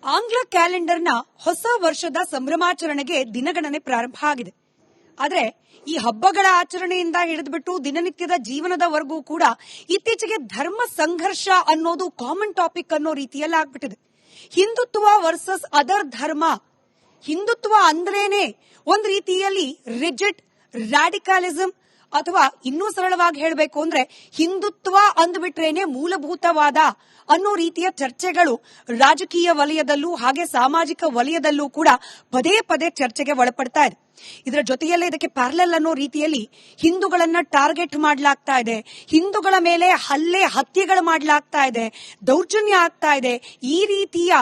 ಆಂಗ್ಲ ಕ್ಯಾಲೆಂಡರ್ನ ಹೊಸ ವರ್ಷದ ಸಂಭ್ರಮಾಚರಣೆಗೆ ದಿನಗಣನೆ ಪ್ರಾರಂಭ ಆಗಿದೆ. ಆದ್ರೆ ಈ ಹಬ್ಬಗಳ ಆಚರಣೆಯಿಂದ ಹಿಡಿದ್ಬಿಟ್ಟು ದಿನನಿತ್ಯದ ಜೀವನದವರೆಗೂ ಕೂಡ ಇತ್ತೀಚೆಗೆ ಧರ್ಮ ಸಂಘರ್ಷ ಅನ್ನೋದು ಕಾಮನ್ ಟಾಪಿಕ್ ಅನ್ನೋ ರೀತಿಯಲ್ಲಿ ಆಗ್ಬಿಟ್ಟಿದೆ. ಹಿಂದುತ್ವ ವರ್ಸಸ್ ಅದರ್ ಧರ್ಮ. ಹಿಂದುತ್ವ ಅಂದ್ರೇನೆ ಒಂದ್ ರೀತಿಯಲ್ಲಿ ರಿಜಿಡ್ ರಾಡಿಕಲಿಸಂ, ಅಥವಾ ಇನ್ನೂ ಸರಳವಾಗಿ ಹೇಳಬೇಕು ಅಂದ್ರೆ ಹಿಂದುತ್ವ ಅಂದ್ಬಿಟ್ರೇನೆ ಮೂಲಭೂತವಾದ ಅನ್ನೋ ರೀತಿಯ ಚರ್ಚೆಗಳು ರಾಜಕೀಯ ವಲಯದಲ್ಲೂ ಹಾಗೆ ಸಾಮಾಜಿಕ ವಲಯದಲ್ಲೂ ಕೂಡ ಪದೇ ಪದೇ ಚರ್ಚೆಗೆ ಒಳಪಡ್ತಾ ಇದೆ. ಇದರ ಜೊತೆಯಲ್ಲೇ ಇದಕ್ಕೆ ಪ್ಯಾರಲಲ್ ಅನ್ನೋ ರೀತಿಯಲ್ಲಿ ಹಿಂದೂಗಳನ್ನ ಟಾರ್ಗೆಟ್ ಮಾಡಲಾಗ್ತಾ ಇದೆ, ಹಿಂದೂಗಳ ಮೇಲೆ ಹತ್ಯೆಗಳು ಮಾಡಲಾಗ್ತಾ ಇದೆ, ದೌರ್ಜನ್ಯ ಆಗ್ತಾ ಇದೆ. ಈ ರೀತಿಯ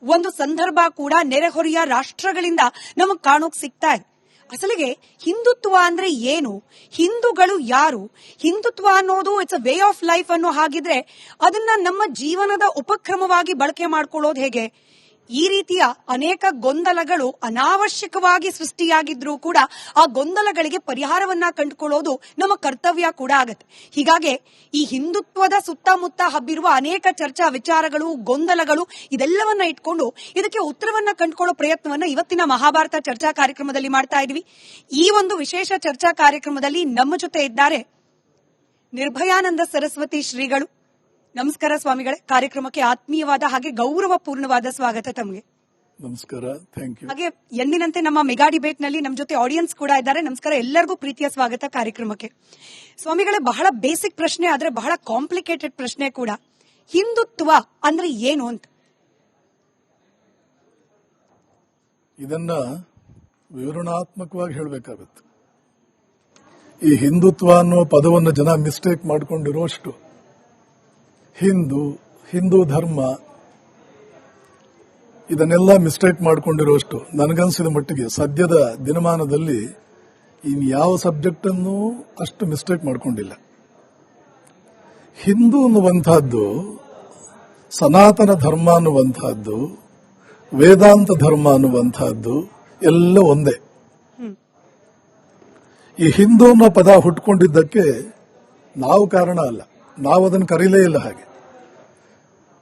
ಒಂದು ಸಂದರ್ಭ ಕೂಡ ನೆರೆಹೊರೆಯ ರಾಷ್ಟ್ರಗಳಿಂದ ನಮಗೆ ಕಾಣೋಕ್ ಸಿಗ್ತಾ ಇದೆ. ಅಸಲಿಗೆ ಹಿಂದುತ್ವ ಅಂದ್ರೆ ಏನು, ಹಿಂದೂಗಳು ಯಾರು, ಹಿಂದುತ್ವ ಅನ್ನೋದು it's a way of life ಅನ್ನೋ ಹಾಗಿದ್ರೆ ಅದನ್ನ ನಮ್ಮ ಜೀವನದ ಉಪಕ್ರಮವಾಗಿ ಬಳಕೆ ಮಾಡ್ಕೊಳ್ಳೋದು ಹೇಗೆ? ಈ ರೀತಿಯ ಅನೇಕ ಗೊಂದಲಗಳು ಅನಾವಶ್ಯಕವಾಗಿ ಸೃಷ್ಟಿಯಾಗಿದ್ರೂ ಕೂಡ ಆ ಗೊಂದಲಗಳಿಗೆ ಪರಿಹಾರವನ್ನ ಕಂಡುಕೊಳ್ಳೋದು ನಮ್ಮ ಕರ್ತವ್ಯ ಕೂಡ ಆಗತ್ತೆ. ಹೀಗಾಗಿ ಈ ಹಿಂದುತ್ವದ ಸುತ್ತಮುತ್ತ ಹಬ್ಬಿರುವ ಅನೇಕ ಚರ್ಚಾ ವಿಚಾರಗಳು, ಗೊಂದಲಗಳು ಇದೆಲ್ಲವನ್ನ ಇಟ್ಕೊಂಡು ಇದಕ್ಕೆ ಉತ್ತರವನ್ನ ಕಂಡುಕೊಳ್ಳೋ ಪ್ರಯತ್ನವನ್ನ ಇವತ್ತಿನ ಮಹಾಭಾರತ ಚರ್ಚಾ ಕಾರ್ಯಕ್ರಮದಲ್ಲಿ ಮಾಡ್ತಾ ಇದೀವಿ. ಈ ಒಂದು ವಿಶೇಷ ಚರ್ಚಾ ಕಾರ್ಯಕ್ರಮದಲ್ಲಿ ನಮ್ಮ ಜೊತೆ ಇದ್ದಾರೆ ನಿರ್ಭಯಾನಂದ ಸರಸ್ವತಿ ಶ್ರೀಗಳು. ನಮಸ್ಕಾರ ಸ್ವಾಮಿಗಳೇ, ಕಾರ್ಯಕ್ರಮಕ್ಕೆ ಆತ್ಮೀಯವಾದ ಹಾಗೆ ಗೌರವಪೂರ್ಣವಾದ ಸ್ವಾಗತ ತಮಗೆ. ನಮಸ್ಕಾರ, ಥ್ಯಾಂಕ್ ಯು. ಹಾಗೆ ಎಂದಿನಂತೆ ನಮ್ಮ ಮೆಗಾ ಡಿಬೇಟ್ ನಲ್ಲಿ ನಮ್ಮ ಜೊತೆ ಆಡಿಯನ್ಸ್ ಕೂಡ ಇದ್ದಾರೆ. ನಮಸ್ಕಾರ, ಎಲ್ಲರಿಗೂ ಪ್ರೀತಿಯ ಸ್ವಾಗತ ಕಾರ್ಯಕ್ರಮಕ್ಕೆ. ಸ್ವಾಮಿಗಳೇ, ಬಹಳ ಬೇಸಿಕ್ ಪ್ರಶ್ನೆ ಆದ್ರೆ ಬಹಳ ಕಾಂಪ್ಲಿಕೇಟೆಡ್ ಪ್ರಶ್ನೆ ಕೂಡ. ಹಿಂದುತ್ವ ಅಂದ್ರೆ ಏನು ಅಂತ ಇದನ್ನ ವಿವರಣಾತ್ಮಕವಾಗಿ ಹೇಳಬೇಕಾಗುತ್ತೆ. ಈ ಹಿಂದುತ್ವ ಅನ್ನೋ ಪದವನ್ನು ಜನ ಮಿಸ್ಟೇಕ್ ಮಾಡಿಕೊಂಡಿರೋಷ್ಟು ಹಿಂದೂ ಧರ್ಮ ಇದನ್ನೆಲ್ಲ ಮಿಸ್ಟೇಕ್ ಮಾಡಿಕೊಂಡಿರೋಷ್ಟು ನನಗನ್ಸಿದ ಮಟ್ಟಿಗೆ ಸದ್ಯದ ದಿನಮಾನದಲ್ಲಿ ಇನ್ಯಾವ ಸಬ್ಜೆಕ್ಟ್ ಅನ್ನು ಅಷ್ಟು ಮಿಸ್ಟೇಕ್ ಮಾಡಿಕೊಂಡಿಲ್ಲ. ಹಿಂದೂ ಅನ್ನುವಂತಹದ್ದು, ಸನಾತನ ಧರ್ಮ ಅನ್ನುವಂತಹದ್ದು, ವೇದಾಂತ ಧರ್ಮ ಅನ್ನುವಂತಹದ್ದು ಎಲ್ಲ ಒಂದೇ. ಈ ಹಿಂದೂ ಅನ್ನೋ ಪದ ಹುಟ್ಕೊಂಡಿದ್ದಕ್ಕೆ ನಾವು ಕಾರಣ ಅಲ್ಲ, ನಾವು ಅದನ್ನು ಕರೀಲೇ ಇಲ್ಲ. ಹಾಗೆ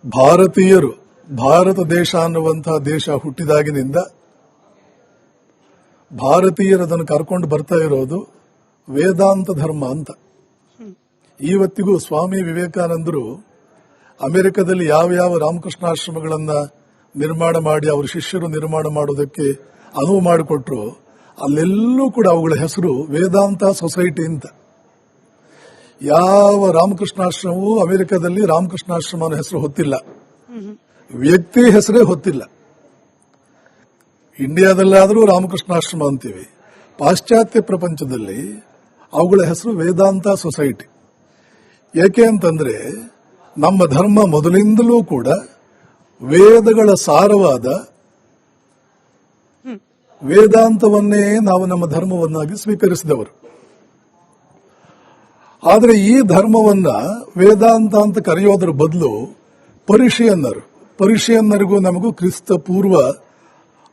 ಭಾರತೀಯರು, ಭಾರತ ದೇಶ ಅನ್ನುವಂತಹ ದೇಶ ಹುಟ್ಟಿದಾಗಿನಿಂದ ಭಾರತೀಯರು ಅದನ್ನು ಕರ್ಕೊಂಡು ಬರ್ತಾ ಇರೋದು ವೇದಾಂತ ಧರ್ಮ ಅಂತ. ಇವತ್ತಿಗೂ ಸ್ವಾಮಿ ವಿವೇಕಾನಂದರು ಅಮೆರಿಕದಲ್ಲಿ ಯಾವ ರಾಮಕೃಷ್ಣಾಶ್ರಮಗಳನ್ನ ನಿರ್ಮಾಣ ಮಾಡಿ ಅವರ ಶಿಷ್ಯರು ನಿರ್ಮಾಣ ಮಾಡೋದಕ್ಕೆ ಅನುವು ಮಾಡಿಕೊಟ್ರು, ಅಲ್ಲೆಲ್ಲೂ ಕೂಡ ಅವುಗಳ ಹೆಸರು ವೇದಾಂತ ಸೊಸೈಟಿ ಅಂತ. ಯಾವ ರಾಮಕೃಷ್ಣಾಶ್ರಮವೂ ಅಮೆರಿಕದಲ್ಲಿ ರಾಮಕೃಷ್ಣಾಶ್ರಮ ಅನ್ನೋ ಹೆಸರು ಹೊತ್ತಿಲ್ಲ, ವ್ಯಕ್ತಿ ಹೆಸರೇ ಹೊತ್ತಿಲ್ಲ. ಇಂಡಿಯಾದಲ್ಲಾದರೂ ರಾಮಕೃಷ್ಣಾಶ್ರಮ ಅಂತೀವಿ, ಪಾಶ್ಚಾತ್ಯ ಪ್ರಪಂಚದಲ್ಲಿ ಅವುಗಳ ಹೆಸರು ವೇದಾಂತ ಸೊಸೈಟಿ. ಯಾಕೆ ಅಂತಂದ್ರೆ ನಮ್ಮ ಧರ್ಮ ಮೊದಲಿಂದಲೂ ಕೂಡ ವೇದಗಳ ಸಾರವಾದ ವೇದಾಂತವನ್ನೇ ನಾವು ನಮ್ಮ ಧರ್ಮವನ್ನಾಗಿ ಸ್ವೀಕರಿಸಿದವರು. ಆದರೆ ಈ ಧರ್ಮವನ್ನ ವೇದಾಂತ ಅಂತ ಕರೆಯೋದ್ರ ಬದಲು ಪರಿಷಿಯನ್ನರಿಗೂ ನಮಗೂ ಕ್ರಿಸ್ತ ಪೂರ್ವ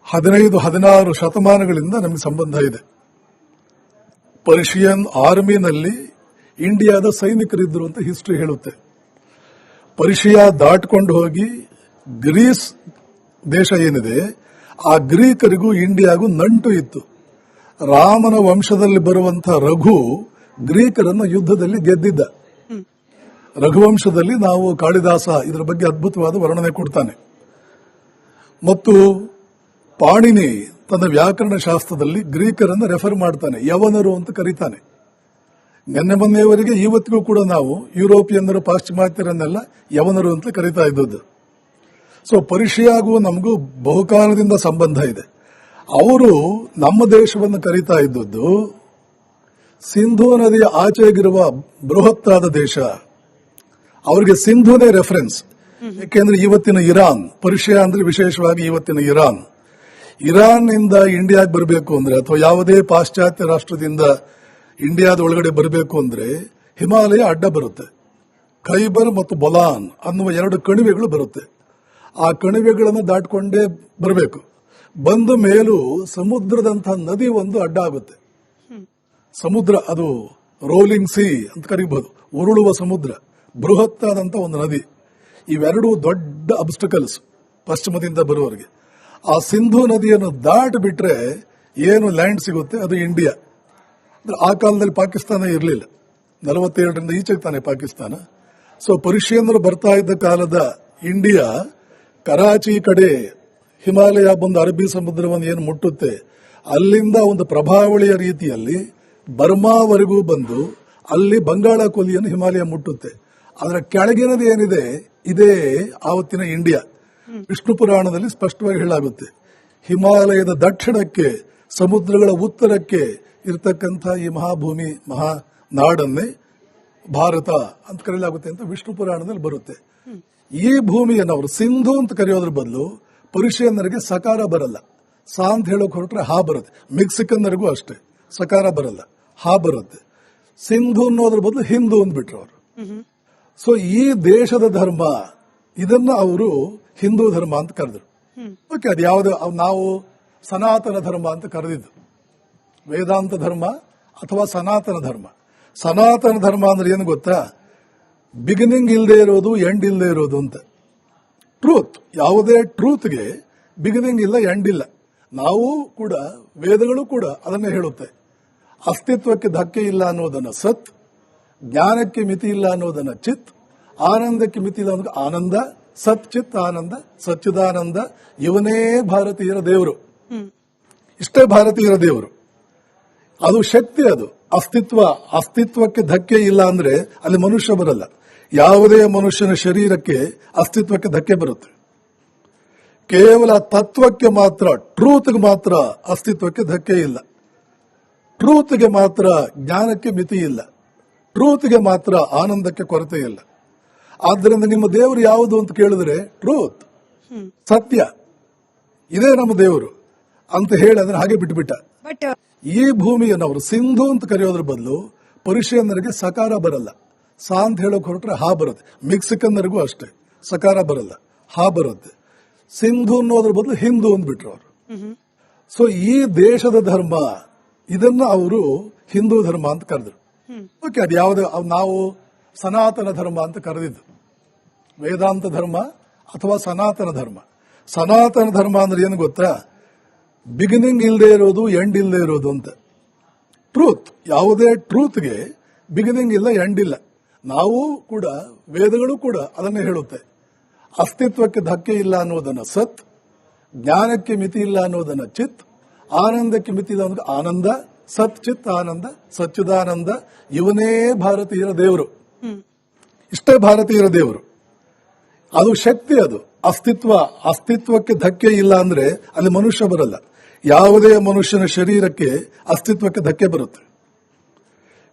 15-16 ಶತಮಾನಗಳಿಂದ ನಮಗೆ ಸಂಬಂಧ ಇದೆ. ಪರ್ಷಿಯನ್ ಆರ್ಮಿನಲ್ಲಿ ಇಂಡಿಯಾದ ಸೈನಿಕರಿದ್ದರು ಅಂತ ಹಿಸ್ಟ್ರಿ ಹೇಳುತ್ತೆ. ಪರ್ಷಿಯಾ ದಾಟ್ಕೊಂಡು ಹೋಗಿ ಗ್ರೀಸ್ ದೇಶ ಏನಿದೆ, ಆ ಗ್ರೀಕರಿಗೂ ಇಂಡಿಯಾಗೂ ನಂಟು ಇತ್ತು. ರಾಮನ ವಂಶದಲ್ಲಿ ಬರುವಂತಹ ರಘು ಗ್ರೀಕರನ್ನು ಯುದ್ಧದಲ್ಲಿ ಗೆದ್ದಿದ್ದ. ರಘುವಂಶದಲ್ಲಿ ನಾವು ಕಾಳಿದಾಸ ಇದರ ಬಗ್ಗೆ ಅದ್ಭುತವಾದ ವರ್ಣನೆ ಕೊಡ್ತಾನೆ. ಮತ್ತು ಪಾಣಿನಿ ತನ್ನ ವ್ಯಾಕರಣ ಶಾಸ್ತ್ರದಲ್ಲಿ ಗ್ರೀಕರನ್ನು ರೆಫರ್ ಮಾಡ್ತಾನೆ, ಯವನರು ಅಂತ ಕರೀತಾನೆ. ಮೊನ್ನೆಯವರೆಗೆ ಇವತ್ತಿಗೂ ಕೂಡ ನಾವು ಯುರೋಪಿಯನ್ನರು, ಪಾಶ್ಚಿಮಾತ್ಯರನ್ನೆಲ್ಲ ಯವನರು ಅಂತ ಕರೀತಾ ಇದ್ದದ್ದು. ಸೊ ಪರ್ಷಿಯಾಗೂ ನಮಗೂ ಬಹುಕಾಲದಿಂದ ಸಂಬಂಧ ಇದೆ. ಅವರು ನಮ್ಮ ದೇಶವನ್ನು ಕರೀತಾ ಇದ್ದದ್ದು ಸಿಂಧೂ ನದಿಯ ಆಚೆಗಿರುವ ಬೃಹತ್ತಾದ ದೇಶ. ಅವರಿಗೆ ಸಿಂಧೂನೇ ರೆಫರೆನ್ಸ್. ಯಾಕೆಂದ್ರೆ ಇವತ್ತಿನ ಇರಾನ್, ಪರ್ಷಿಯಾ ಅಂದ್ರೆ ವಿಶೇಷವಾಗಿ ಇವತ್ತಿನ ಇರಾನ್ ನಿಂದ ಇಂಡಿಯಾಗೆ ಬರಬೇಕು ಅಂದ್ರೆ, ಅಥವಾ ಯಾವುದೇ ಪಾಶ್ಚಾತ್ಯ ರಾಷ್ಟ್ರದಿಂದ ಇಂಡಿಯಾದ ಒಳಗಡೆ ಬರಬೇಕು ಅಂದ್ರೆ ಹಿಮಾಲಯ ಅಡ್ಡ ಬರುತ್ತೆ. ಖೈಬರ್ ಮತ್ತು ಬೊಲಾನ್ ಅನ್ನುವ 2 ಕಣಿವೆಗಳು ಬರುತ್ತೆ. ಆ ಕಣಿವೆಗಳನ್ನು ದಾಟಿಕೊಂಡೇ ಬರಬೇಕು. ಬಂದ ಮೇಲೂ ಸಮುದ್ರದಂತಹ ನದಿ ಒಂದು ಅಡ್ಡ ಆಗುತ್ತೆ. ಸಮುದ್ರ, ಅದು ರೋಲಿಂಗ್ ಸಿ ಅಂತ ಕರೀಬಹುದು, ಉರುಳುವ ಸಮುದ್ರ, ಬೃಹತ್ತಾದಂತ ಒಂದು ನದಿ. ಇವೆರಡೂ ದೊಡ್ಡ ಅಬ್ಸ್ಟಕಲ್ಸ್ ಪಶ್ಚಿಮದಿಂದ ಬರುವವರೆಗೆ. ಆ ಸಿಂಧೂ ನದಿಯನ್ನು ದಾಟಿಬಿಟ್ರೆ ಏನು ಲ್ಯಾಂಡ್ ಸಿಗುತ್ತೆ ಅದು ಇಂಡಿಯಾ. ಆ ಕಾಲದಲ್ಲಿ ಪಾಕಿಸ್ತಾನ ಇರಲಿಲ್ಲ, 47ರಿಂದ ಈಚೆಗೆ ತಾನೆ ಪಾಕಿಸ್ತಾನ. ಸೊ ಪರ್ಷಿಯನ್ನರು ಬರ್ತಾ ಇದ್ದ ಕಾಲದ ಇಂಡಿಯಾ ಕರಾಚಿ ಕಡೆ ಹಿಮಾಲಯ ಬಂದು ಅರಬ್ಬಿ ಸಮುದ್ರವನ್ನು ಏನು ಮುಟ್ಟುತ್ತೆ, ಅಲ್ಲಿಂದ ಒಂದು ಪ್ರಭಾವಳಿಯ ರೀತಿಯಲ್ಲಿ ಬರ್ಮಾವರೆಗೂ ಬಂದು ಅಲ್ಲಿ ಬಂಗಾಳ ಕೊಲ್ಲಿಯನ್ನು ಹಿಮಾಲಯ ಮುಟ್ಟುತ್ತೆ. ಅದರ ಕೆಳಗಿನದು ಏನಿದೆ ಇದೇ ಆವತ್ತಿನ ಇಂಡಿಯಾ. ವಿಷ್ಣು ಪುರಾಣದಲ್ಲಿ ಸ್ಪಷ್ಟವಾಗಿ ಹೇಳಲಾಗುತ್ತೆ, ಹಿಮಾಲಯದ ದಕ್ಷಿಣಕ್ಕೆ ಸಮುದ್ರಗಳ ಉತ್ತರಕ್ಕೆ ಇರತಕ್ಕಂಥ ಈ ಮಹಾಭೂಮಿ ಮಹಾನಾಡನ್ನೇ ಭಾರತ ಅಂತ ಕರೆಯಲಾಗುತ್ತೆ ಅಂತ ವಿಷ್ಣು ಪುರಾಣದಲ್ಲಿ ಬರುತ್ತೆ. ಈ ಭೂಮಿಯನ್ನು ಅವರು ಸಿಂಧು ಅಂತ ಕರೆಯೋದ್ರ ಬದಲು ಪರ್ಷಿಯನ್ನರಿಗೆ ಸಕಾರ ಬರಲ್ಲ, ಸಾ ಅಂತ ಹೇಳೋಕೆ ಹೊರಟ್ರೆ ಹಾ ಬರುತ್ತೆ. ಮೆಕ್ಸಿಕನ್ನರಿಗೂ ಅಷ್ಟೇ ಸಕಾರ ಬರಲ್ಲ, ಹಾ ಬರುತ್ತೆ. ಸಿಂಧು ಅನ್ನೋದ್ರ ಬದಲು ಹಿಂದೂ ಅಂದ್ಬಿಟ್ರು ಅವರು. ಸೊ ಈ ದೇಶದ ಧರ್ಮ ಇದನ್ನ ಅವರು ಹಿಂದೂ ಧರ್ಮ ಅಂತ ಕರೆದ್ರು. ಓಕೆ, ಅದು ಯಾವುದು ನಾವು ಸನಾತನ ಧರ್ಮ ಅಂತ ಕರೆದಿದ್ದು, ವೇದಾಂತ ಧರ್ಮ ಅಥವಾ ಸನಾತನ ಧರ್ಮ. ಸನಾತನ ಧರ್ಮ ಅಂದ್ರೆ ಏನು ಗೊತ್ತಾ, ಬಿಗಿನಿಂಗ್ ಇಲ್ಲದೆ ಇರೋದು, ಎಂಡ್ ಇಲ್ಲದೆ ಇರೋದು ಅಂತ. ಟ್ರೂತ್, ಯಾವುದೇ ಟ್ರೂತ್ಗೆ ಬಿಗಿನಿಂಗ್ ಇಲ್ಲ, ಎಂಡ್ ಇಲ್ಲ. ನಾವು ಕೂಡ, ವೇದಗಳು ಕೂಡ ಅದನ್ನೇ ಹೇಳುತ್ತೆ. ಅಸ್ತಿತ್ವಕ್ಕೆ ಧಕ್ಕೆ ಇಲ್ಲ ಅನ್ನೋದನ್ನ ಸತ್, ಜ್ಞಾನಕ್ಕೆ ಮಿತಿ ಇಲ್ಲ ಅನ್ನೋದನ್ನ ಚಿತ್, ಆನಂದಕ್ಕೆ ಮಿತಿ ಇಲ್ಲ ಅನ್ನೋದಕ್ಕೆ ಆನಂದ, ಸತ್ ಚಿತ್ ಆನಂದ ಸಚ್ಚಿದಾನಂದ, ಇವನೇ ಭಾರತೀಯರ ದೇವರು. ಇಷ್ಟೇ ಭಾರತೀಯರ ದೇವರು. ಅದು ಶಕ್ತಿ, ಅದು ಅಸ್ತಿತ್ವಕ್ಕೆ ಧಕ್ಕೆ ಇಲ್ಲ ಅಂದ್ರೆ ಅಲ್ಲಿ ಮನುಷ್ಯ ಬರಲ್ಲ. ಯಾವುದೇ ಮನುಷ್ಯನ ಶರೀರಕ್ಕೆ ಅಸ್ತಿತ್ವಕ್ಕೆ ಧಕ್ಕೆ ಬರುತ್ತೆ. ಕೇವಲ ತತ್ವಕ್ಕೆ ಮಾತ್ರ, ಟ್ರೂತ್ಗೆ ಮಾತ್ರ ಅಸ್ತಿತ್ವಕ್ಕೆ ಧಕ್ಕೆ ಇಲ್ಲ. ಟ್ರೂತ್ಗೆ ಮಾತ್ರ ಜ್ಞಾನಕ್ಕೆ ಮಿತಿ ಇಲ್ಲ. ಟ್ರೂತ್ಗೆ ಮಾತ್ರ ಆನಂದಕ್ಕೆ ಕೊರತೆ ಇಲ್ಲ. ಆದ್ದರಿಂದ ನಿಮ್ಮ ದೇವರು ಯಾವುದು ಅಂತ ಕೇಳಿದ್ರೆ ಟ್ರೂತ್, ಸತ್ಯ, ಇದೇ ನಮ್ಮ ದೇವರು ಅಂತ ಹೇಳಿ ಅದನ್ನ ಹಾಗೆ ಬಿಟ್ಬಿಟ್ಟ. ಬಟ್ ಈ ಭೂಮಿಯನ್ನು ಅವರು ಸಿಂಧು ಅಂತ ಕರೆಯೋದ್ರ ಬದಲು ಪರ್ಷಿಯನ್ನರಿಗೆ ಸಕಾರ ಬರಲ್ಲ, ಸಾ ಅಂತ ಹೇಳೋಕೆ ಹೊರಟ್ರೆ ಹಾ ಬರುತ್ತೆ. ಮೆಕ್ಸಿಕನ್ನರಿಗೂ ಅಷ್ಟೇ ಸಕಾರ ಬರಲ್ಲ, ಹಾ ಬರುತ್ತೆ. ಸಿಂಧು ಅನ್ನೋದ್ರ ಬದಲು ಹಿಂದೂ ಅಂದ್ಬಿಟ್ರು ಅವರು. ಸೊ ಈ ದೇಶದ ಧರ್ಮ ಇದನ್ನ ಅವರು ಹಿಂದೂ ಧರ್ಮ ಅಂತ ಕರೆದ್ರು. ಓಕೆ, ಅದು ಯಾವುದು ನಾವು ಸನಾತನ ಧರ್ಮ ಅಂತ ಕರೆದಿದ್ದು, ವೇದಾಂತ ಧರ್ಮ ಅಥವಾ ಸನಾತನ ಧರ್ಮ. ಸನಾತನ ಧರ್ಮ ಅಂದ್ರೆ ಏನು ಗೊತ್ತಾ, ಬಿಗಿನಿಂಗ್ ಇಲ್ಲದೆ ಇರೋದು, ಎಂಡ್ ಇಲ್ಲದೆ ಇರೋದು ಅಂತ. ಟ್ರೂತ್, ಯಾವುದೇ ಟ್ರೂತ್ಗೆ ಬಿಗಿನಿಂಗ್ ಇಲ್ಲ, ಎಂಡ್ ಇಲ್ಲ. ನಾವು ಕೂಡ, ವೇದಗಳು ಕೂಡ ಅದನ್ನೇ ಹೇಳುತ್ತೆ. ಅಸ್ತಿತ್ವಕ್ಕೆ ಧಕ್ಕೆ ಇಲ್ಲ ಅನ್ನೋದನ್ನ ಸತ್, ಜ್ಞಾನಕ್ಕೆ ಮಿತಿ ಇಲ್ಲ ಅನ್ನೋದನ್ನ ಚಿತ್, ಆನಂದಕ್ಕೆ ಮಿತಿ ಇಲ್ಲ ಅನ್ನೋದಕ್ಕೆ ಆನಂದ, ಸತ್ ಚಿತ್ ಆನಂದ ಸಚ್ಚಿದಾನಂದ, ಇವನೇ ಭಾರತೀಯರ ದೇವರು. ಇಷ್ಟೇ ಭಾರತೀಯರ ದೇವರು. ಅದು ಶಕ್ತಿ, ಅದು ಅಸ್ತಿತ್ವಕ್ಕೆ ಧಕ್ಕೆ ಇಲ್ಲ ಅಂದ್ರೆ ಅಲ್ಲಿ ಮನುಷ್ಯ ಬರಲ್ಲ. ಯಾವುದೇ ಮನುಷ್ಯನ ಶರೀರಕ್ಕೆ ಅಸ್ತಿತ್ವಕ್ಕೆ ಧಕ್ಕೆ ಬರುತ್ತೆ.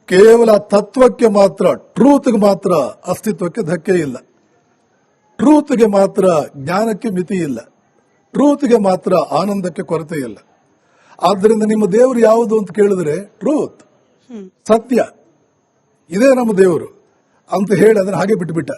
ಕೇವಲ ತತ್ವಕ್ಕೆ ಮಾತ್ರ, ಟ್ರೂತ್ಗೆ ಮಾತ್ರ ಅಸ್ತಿತ್ವಕ್ಕೆ ಧಕ್ಕೆ ಇಲ್ಲ. ಟ್ರೂತ್ಗೆ ಮಾತ್ರ ಜ್ಞಾನಕ್ಕೆ ಮಿತಿ ಇಲ್ಲ. ಟ್ರೂತ್ಗೆ ಮಾತ್ರ ಆನಂದಕ್ಕೆ ಕೊರತೆ ಇಲ್ಲ. ಆದ್ದರಿಂದ ನಿಮ್ಮ ದೇವರು ಯಾವುದು ಅಂತ ಕೇಳಿದ್ರೆ ಟ್ರೂತ್, ಸತ್ಯ, ಇದೇ ನಮ್ಮ ದೇವರು ಅಂತ ಹೇಳಿ ಅದನ್ನ ಹಾಗೆ ಬಿಟ್ಬಿಟ್ಟ.